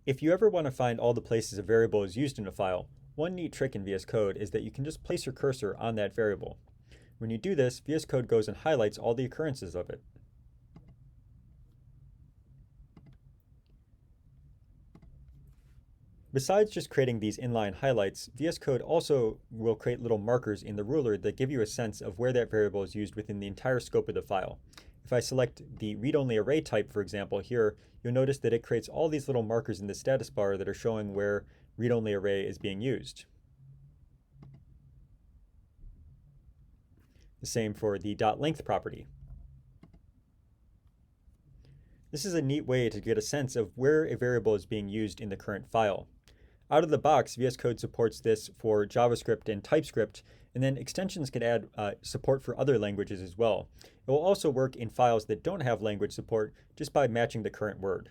If you ever want to find all the places a variable is used in a file, one neat trick in VS Code is that you can just place your cursor on that variable. When you do this, VS Code goes and highlights all the occurrences of it. Besides just creating these inline highlights, VS Code also will create little markers in the ruler that give you a sense of where that variable is used within the entire scope of the file. If I select the read-only array type, for example, here, you'll notice that it creates all these little markers in the status bar that are showing where read-only array is being used. The same for the .length property. This is a neat way to get a sense of where a variable is being used in the current file. Out of the box, VS Code supports this for JavaScript and TypeScript, and then extensions can add support for other languages as well. It will also work in files that don't have language support just by matching the current word.